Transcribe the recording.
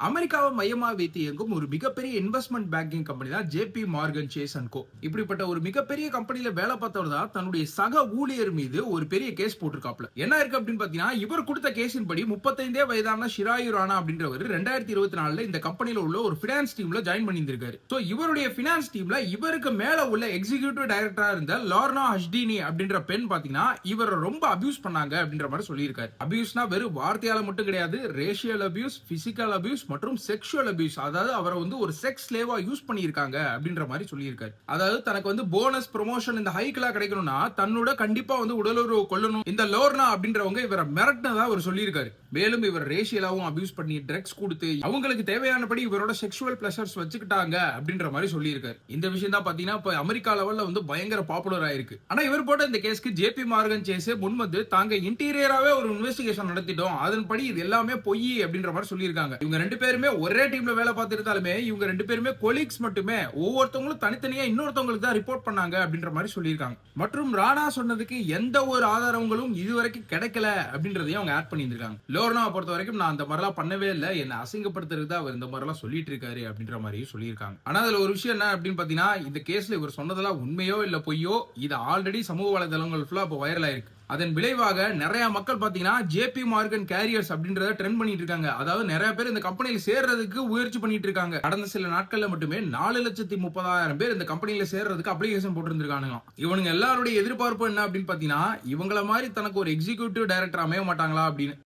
அமெரிக்காவை மையமா வைத்து இயங்கும் ஒரு மிகப்பெரிய இன்வெஸ்ட்மெண்ட் பேங்கிங் கம்பெனி தான் ஜேபி மார்கன் சேஸ் அண்ட் கோ. இப்படிப்பட்ட ஒரு மிகப்பெரிய கம்பெனில வேலை பார்த்தவர் தான் தன்னுடைய சக ஊழியர் மீது ஒரு பெரிய கேஸ் போட்டிருக்காப்ல. என்ன இருக்கு அப்படின்னு பாத்தீங்கன்னா, இவர் கொடுத்த கேஸின் படி 35 வயதான ஷிராயு ராணா அப்படின்றவர் 2024 இந்த கம்பெனில உள்ள ஒரு பினான்ஸ் டீம்ல ஜாயின் பண்ணியிருந்திருக்காரு. சோ இவருடைய பினான்ஸ் டீம்ல இவருக்கு மேல உள்ள எக்ஸிகியூட்டிவ் டைரக்டரா இருந்த லார்னா ஹஷ்டினி அப்படின்ற பெண் பாத்தீங்கன்னா இவர் ரொம்ப அபியூஸ் பண்ணாங்க அப்படின்ற மாதிரி சொல்லியிருக்காரு. அபியூஸ்னா வெறும் வார்த்தையால மட்டும் கிடையாது, ரேஷியல் அபியூஸ், பிசிக்கல் அபியூஸ் மற்றும் செக்ஷுவல் அபியூஸ், அதாவது அவரை ஒரு செக்ஸ் ஸ்லேவா யூஸ் பண்ணியிருக்காங்க அப்படின்ற மாதிரி சொல்லியிருக்காரு. அதாவது தனக்கு போனஸ் ப்ரமோஷன் இந்த ஹைக்லாம் கிடைக்கணும்னா தன்னோட கண்டிப்பா உடலுறவு கொள்ளணும் இந்த லோர்னா அப்படின்றவங்க இவரை மிரட்டினதா அவர் சொல்லியிருக்காரு. மேலும் இவர் ரேஷியலாவும் அபியூஸ் பண்ணி ட்ரக்ஸ் கொடுத்து அவங்களுக்கு தேவையானபடி இவரோட செக்ஷுவல் பிளஷர்ஸ் வச்சுக்கிட்டாங்க அப்படின்ற மாதிரி சொல்லியிருக்காரு. இந்த விஷயம் தான் பாத்தீங்கன்னா இப்ப அமெரிக்கா லெவல்ல பயங்கர பாப்புலர் ஆயிருக்கு. ஆனா இவர் போட்ட இந்த கேஸ்க்கு ஜேபி மார்கன் சேஸ் முன்வந்து தாங்க இன்டீரியராவே ஒரு இன்வெஸ்டிகேஷன் நடத்திட்டோம், அதன்படி இது எல்லாமே பொய் அப்படின்ற மாதிரி சொல்லியிருக்காங்க. இவங்க ரெண்டு பேருமே ஒரே டீம்ல வேலை பார்த்திருந்தாலுமே இவங்க ரெண்டு பேருமே கொலீக்ஸ் மட்டுமே, ஒவ்வொருத்தவங்களும் தனித்தனியா இன்னொருத்தவங்களுக்கு தான் ரிப்போர்ட் பண்ணாங்க அப்படின்ற மாதிரி சொல்லியிருக்காங்க. மற்றும் ராணா சொன்னதுக்கு எந்த ஒரு ஆதாரங்களும் இதுவரைக்கும் கிடைக்கல அப்படின்றதையும் அவங்க ஆட் பண்ணியிருக்காங்க. லோர்னாவை பொறுத்த வரைக்கும் நான் அந்த மாதிரிலாம் பண்ணவே இல்லை, என்ன அசிங்கப்படுத்துறது அவர் இந்த மாதிரிலாம் சொல்லிட்டு இருக்காரு அப்படின்ற மாதிரியும் சொல்லியிருக்காங்க. ஆனா அதுல ஒரு விஷயம் என்ன அப்படின்னு பாத்தீங்கன்னா, இந்த கேஸ்ல இவர் சொன்னதெல்லாம் உண்மையோ இல்ல பொய்யோ, இது ஆல்ரெடி சமூக வலைதளங்கள் ஃபுல்லா இப்போ வைரல் ஆயிருக்கு. அதன் விளைவாக நிறைய மக்கள் பாத்தீங்கன்னா ஜேபி மார்கன் கேரியர்ஸ் அப்படின்றத ட்ரெண்ட் பண்ணிட்டு இருக்காங்க. அதாவது நிறைய பேர் இந்த கம்பெனியில் சேர்றதுக்கு முயற்சி பண்ணிட்டு இருக்காங்க. கடந்த சில நாட்கள்ல மட்டுமே 4,30,000 பேர் இந்த கம்பெனியில சேர்றதுக்கு அப்ளிகேஷன் போட்டுருக்கானுங்க. இவனுங்க எல்லாருடைய எதிர்பார்ப்பு என்ன அப்படின்னு பாத்தீங்கன்னா, இவங்கள மாதிரி தனக்கு ஒரு எக்ஸிகியூட்டிவ் டைரக்டர் அமைய மாட்டாங்களா அப்படின்னு.